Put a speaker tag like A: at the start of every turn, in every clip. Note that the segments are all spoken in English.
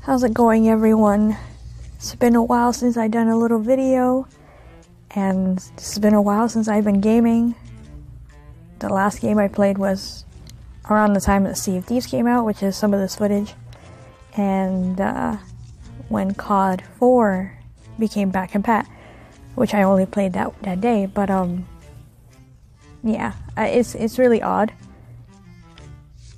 A: How's it going, everyone? It's been a while since I've done a little video, and it's been a while since I've been gaming. The last game I played was around the time that Sea of Thieves came out, which is some of this footage, and when COD 4 became back in pat, which I only played that day, but yeah, it's really odd,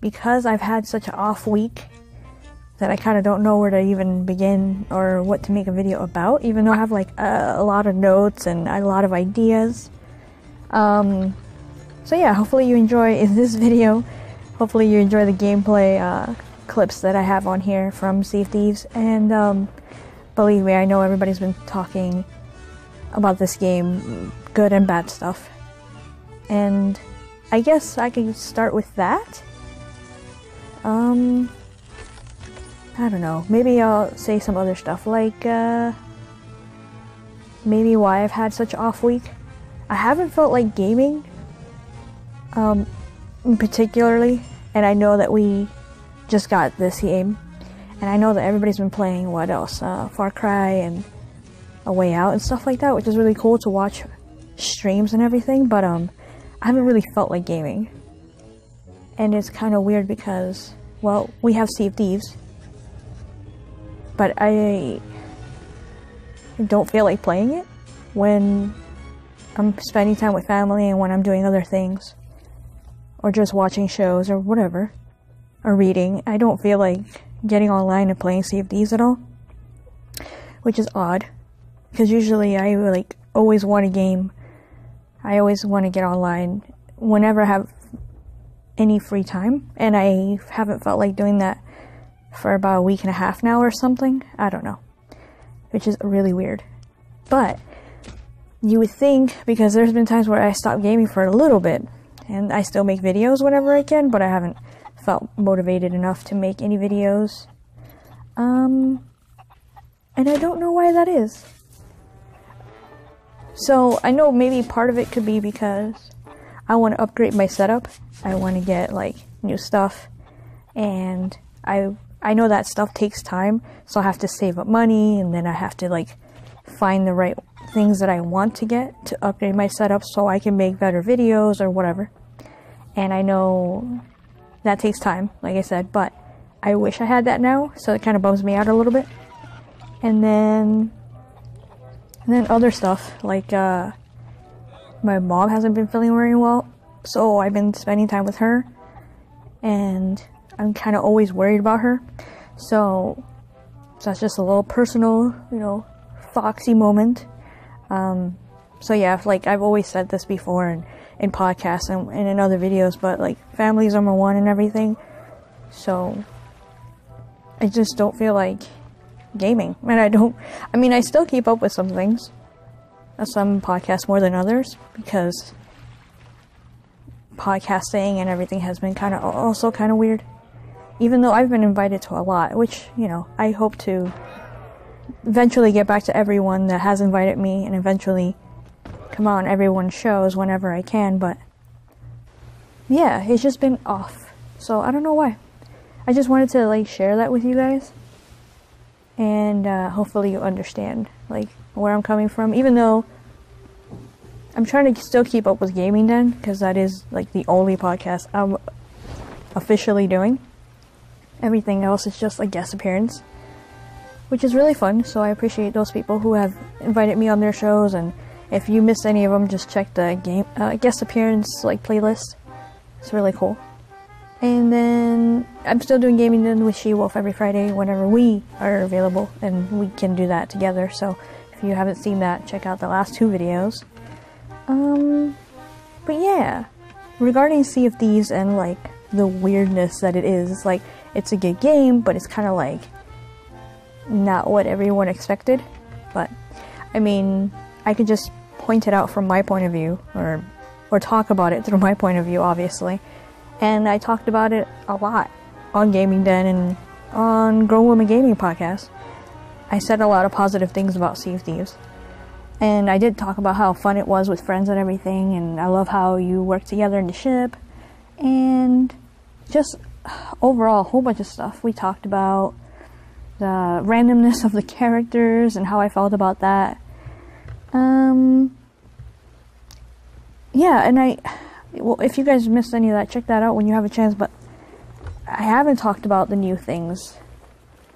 A: because I've had such an off week that I kind of don't know where to even begin or what to make a video about, even though I have like a lot of notes and a lot of ideas. So yeah, hopefully you enjoy this video. Hopefully you enjoy the gameplay clips that I have on here from Sea of Thieves. And believe me, I know everybody's been talking about this game, good and bad stuff. And I guess I can start with that. I don't know, maybe I'll say some other stuff, like, maybe why I've had such an off week. I haven't felt like gaming, particularly, and I know that we just got this game, and I know that everybody's been playing, what else, Far Cry and A Way Out and stuff like that, which is really cool to watch streams and everything, but, I haven't really felt like gaming. And it's kind of weird because, well, we have Sea of Thieves, but I don't feel like playing it when I'm spending time with family and when I'm doing other things, or just watching shows or whatever, or reading. I don't feel like getting online and playing Sea of Thieves at all, which is odd, because usually I like always want a game. I always want to get online whenever I have any free time, and I haven't felt like doing that for about a week and a half now or something. I don't know, which is really weird. But you would think, because there's been times where I stopped gaming for a little bit, and I still make videos whenever I can, but I haven't felt motivated enough to make any videos. And I don't know why that is. So I know maybe part of it could be because I want to upgrade my setup. I want to get like new stuff, and I know that stuff takes time, so I have to save up money, and then I have to like find the right things that I want to get to upgrade my setup so I can make better videos or whatever. And I know that takes time, like I said, but I wish I had that now, so it kind of bums me out a little bit. And then other stuff, like my mom hasn't been feeling very well, so I've been spending time with her, and I'm kind of always worried about her. So that's just a little personal, Foxy moment. So yeah, like I've always said this before in podcasts and in other videos, but like family's number one and everything. So I just don't feel like gaming. And I still keep up with some things, some podcasts more than others, because podcasting and everything has been also kind of weird. Even though I've been invited to a lot, which, I hope to eventually get back to everyone that has invited me and eventually come on everyone's shows whenever I can, but yeah, it's just been off. So I don't know why. I just wanted to like share that with you guys, and hopefully you understand like where I'm coming from, even though I'm trying to still keep up with gaming then, because that is like the only podcast I'm officially doing. Everything else is just a guest appearance, which is really fun, so I appreciate those people who have invited me on their shows, and if you missed any of them, just check the guest appearance like playlist. It's really cool. And then I'm still doing Gaming Den with Shewulf every Friday whenever we are available, and we can do that together. So if you haven't seen that, check out the last 2 videos. But yeah, regarding Sea of Thieves and like the weirdness that it is, it's like it's a good game, but it's kind of like not what everyone expected. But I mean, I could just point it out from my point of view, or talk about it through my point of view, obviously. And I talked about it a lot on Gaming Den and on Grown Woman Gaming podcast. I said a lot of positive things about Sea of Thieves, and I did talk about how fun it was with friends and everything, and I love how you work together in the ship, and just overall a whole bunch of stuff we talked about. the randomness of the characters and how I felt about that. Yeah, and well, if you guys missed any of that, check that out when you have a chance, but I haven't talked about the new things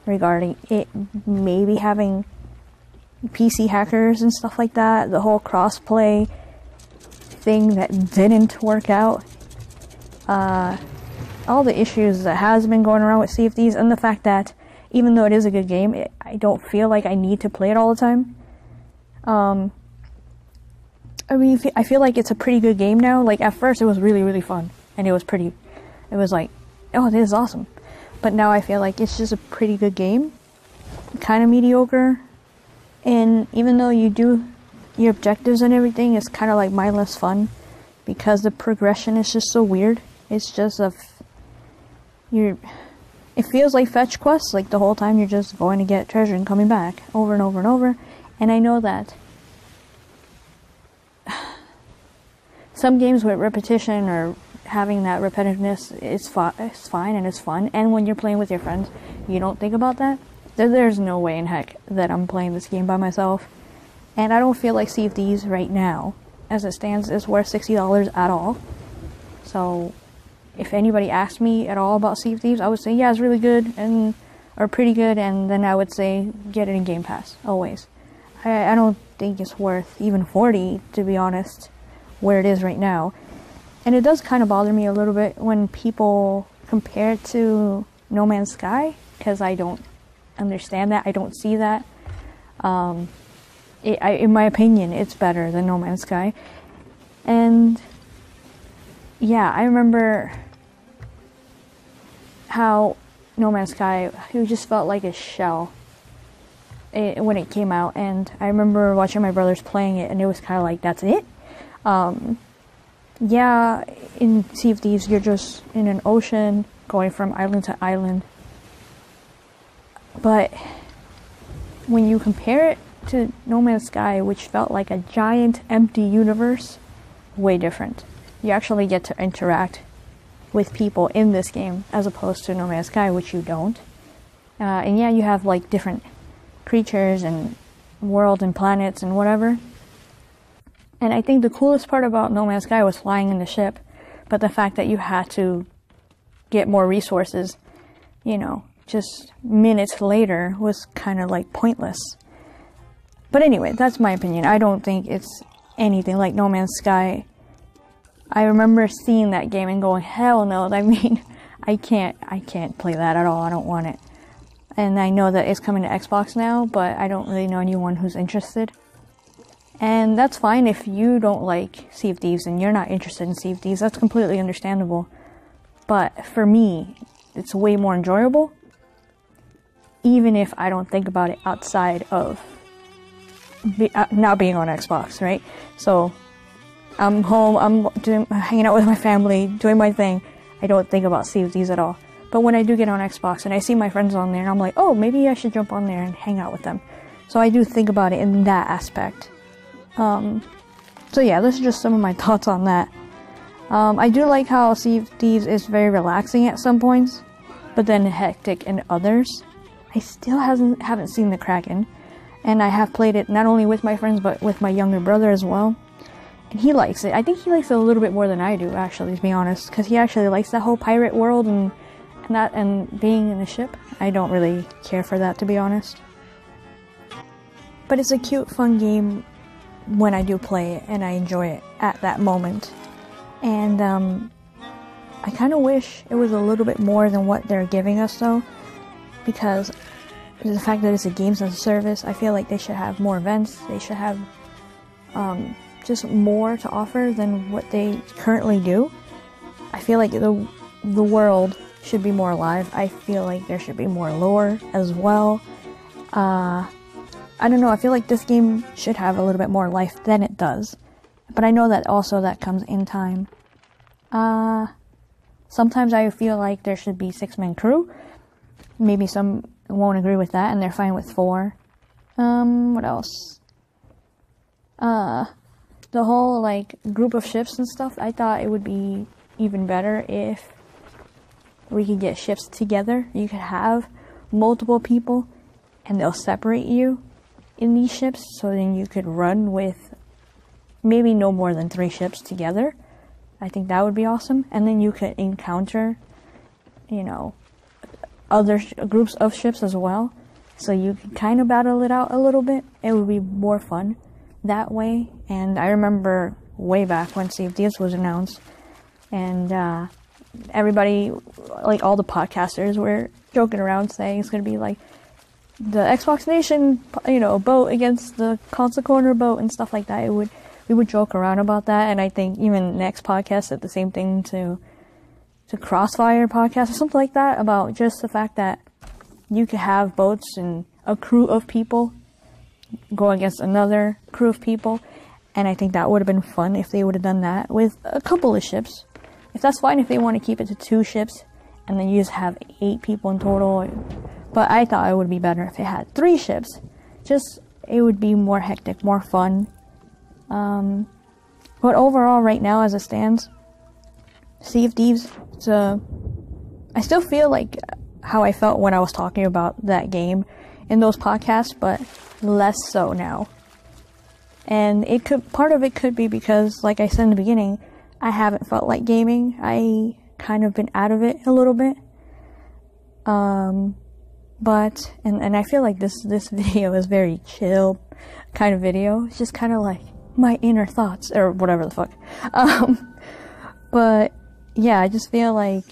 A: regarding it maybe having PC hackers and stuff like that, the whole crossplay thing that didn't work out, all the issues that has been going around with Sea of Thieves, and the fact that even though it is a good game, I don't feel like I need to play it all the time. I mean, I feel like it's a pretty good game now. Like, at first it was really, really fun, and it was like, oh, this is awesome. But now I feel like it's just a pretty good game, kind of mediocre, and even though you do your objectives and everything, it's kind of like mindless fun, because the progression is just so weird. It's just it feels like fetch quests, like the whole time you're just going to get treasure and coming back over and over and over. And I know that some games with repetition or having that repetitiveness is fine and it's fun, and when you're playing with your friends, you don't think about that. There's no way in heck that I'm playing this game by myself, and I don't feel like Sea of Thieves right now, as it stands, is worth $60 at all. So if anybody asked me at all about Sea of Thieves, I would say, yeah, it's really good, or pretty good, and then I would say, get it in Game Pass, always. I don't think it's worth even $40, to be honest, where it is right now. And it does kind of bother me a little bit when people compare it to No Man's Sky, because I don't understand that, I don't see that. In my opinion, it's better than No Man's Sky. And yeah, I remember how No Man's Sky, it just felt like a shell when it came out, and I remember watching my brothers playing it, and it was kind of like, that's it? Yeah, in Sea of Thieves, you're just in an ocean, going from island to island, but when you compare it to No Man's Sky, which felt like a giant empty universe, way different. You actually get to interact with people in this game, as opposed to No Man's Sky, which you don't. And yeah, you have like different creatures and worlds and planets and whatever. And I think the coolest part about No Man's Sky was flying in the ship, but the fact that you had to get more resources, you know, just minutes later was kind of like pointless. But anyway, that's my opinion. I don't think it's anything like No Man's Sky. I remember seeing that game and going, hell no, I mean, I can't play that at all, I don't want it. And I know that it's coming to Xbox now, but I don't really know anyone who's interested. And that's fine if you don't like Sea of Thieves and you're not interested in Sea of Thieves, that's completely understandable. But for me, it's way more enjoyable, even if I don't think about it outside of now being on Xbox, right? So I'm home, I'm hanging out with my family, doing my thing. I don't think about Sea of Thieves at all. But when I do get on Xbox and I see my friends on there, and I'm like, oh, maybe I should jump on there and hang out with them. So I do think about it in that aspect. So yeah, this is just some of my thoughts on that. I do like how Sea of Thieves is very relaxing at some points, but then hectic in others. I still haven't seen the Kraken, and I have played it not only with my friends, but with my younger brother as well. And he likes it. I think he likes it a little bit more than I do, actually, to be honest, because he actually likes that whole pirate world and being in the ship. I don't really care for that, to be honest. But it's a cute, fun game when I do play it, and I enjoy it at that moment. And I kind of wish it was a little bit more than what they're giving us, though, because the fact that it's a games as a service, I feel like they should have more events. They should have just more to offer than what they currently do. I feel like the world should be more alive. I feel like there should be more lore as well. I don't know, I feel like this game should have a little bit more life than it does. But I know that also that comes in time. Sometimes I feel like there should be 6-man crew. Maybe some won't agree with that and they're fine with 4. What else? The whole like group of ships and stuff, I thought it would be even better if we could get ships together. You could have multiple people and they'll separate you in these ships, so then you could run with maybe no more than 3 ships together. I think that would be awesome. And then you could encounter, you know, other groups of ships as well, so you can kind of battle it out a little bit. It would be more fun that way. And I remember way back when Sea of Thieves was announced, and everybody, like all the podcasters, were joking around saying it's going to be like the Xbox Nation, you know, boat against the Console Corner boat and stuff like that. We would joke around about that, and I think even next podcast said the same thing to Crossfire podcast or something like that, about just the fact that you could have boats and a crew of people go against another crew of people, and I think that would have been fun if they would have done that with a couple of ships. If that's fine if they want to keep it to 2 ships, and then you just have 8 people in total, but I thought it would be better if it had 3 ships. Just, it would be more hectic, more fun. But overall, right now, as it stands, Sea of Thieves, I still feel like how I felt when I was talking about that game in those podcasts, but less so now. And part of it could be because, like I said in the beginning, I haven't felt like gaming. I kind of been out of it a little bit. But, and I feel like this video is very chill kind of video. It's just kind of like my inner thoughts, or whatever the fuck. But yeah, I just feel like,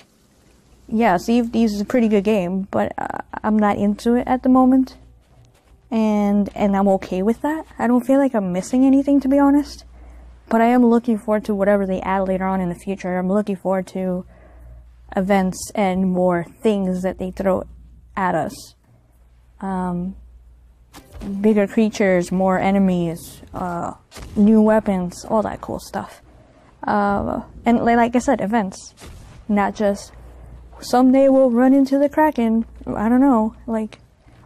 A: yeah, Sea of Thieves is a pretty good game, but I'm not into it at the moment, and I'm okay with that. I don't feel like I'm missing anything, to be honest, but I am looking forward to whatever they add later on in the future. I'm looking forward to events and more things that they throw at us. Bigger creatures, more enemies, new weapons, all that cool stuff. And like I said, events. Not just, someday we'll run into the Kraken, I don't know, like,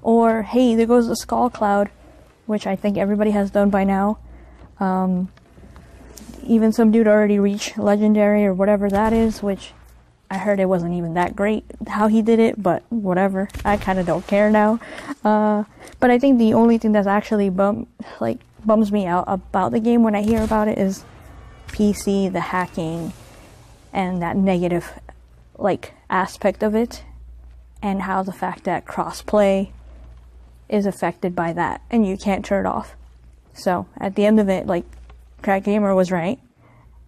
A: or, hey, there goes the Skull Cloud, which I think everybody has done by now. Even some dude already reached Legendary, or whatever that is, which I heard it wasn't even that great how he did it, but whatever. I kind of don't care now. But I think the only thing that's actually bums me out about the game when I hear about it is PC, the hacking, and that negative, aspect of it, and how the fact that crossplay is affected by that, and you can't turn it off. So, at the end of it, Crack Gamer was right.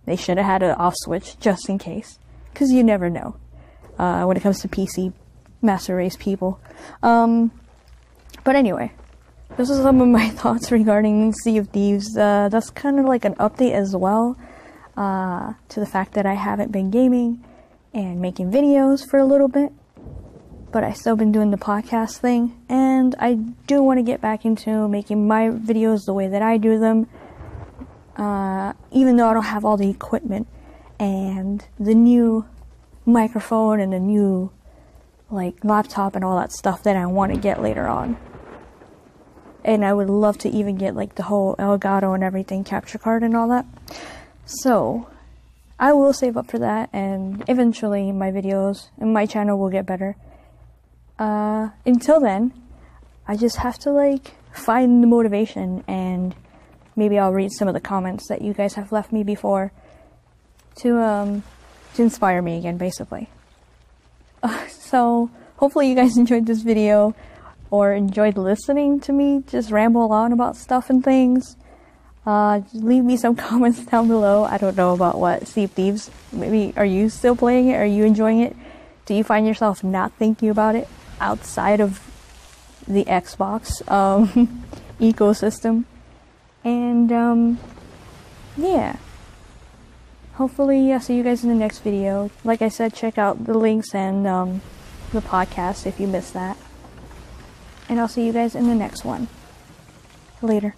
A: They should have had an off switch, just in case. Because you never know, when it comes to PC Master Race people. But anyway, this is some of my thoughts regarding Sea of Thieves. That's kind of like an update as well, to the fact that I haven't been gaming and making videos for a little bit, but I've still been doing the podcast thing, and I do want to get back into making my videos the way that I do them, even though I don't have all the equipment and the new microphone and the new laptop and all that stuff that I want to get later on. And I would love to even get the whole Elgato and everything capture card and all that. So I will save up for that, and eventually my videos and my channel will get better. Until then, I just have to find the motivation, and maybe I'll read some of the comments that you guys have left me before to inspire me again, basically. So hopefully you guys enjoyed this video, or enjoyed listening to me just ramble on about stuff and things. Just leave me some comments down below. I don't know about what Sea of Thieves. Maybe, are you still playing it? Are you enjoying it? Do you find yourself not thinking about it outside of the Xbox ecosystem? And yeah. Hopefully I'll see you guys in the next video. Like I said, check out the links and the podcast if you missed that. And I'll see you guys in the next one. Later.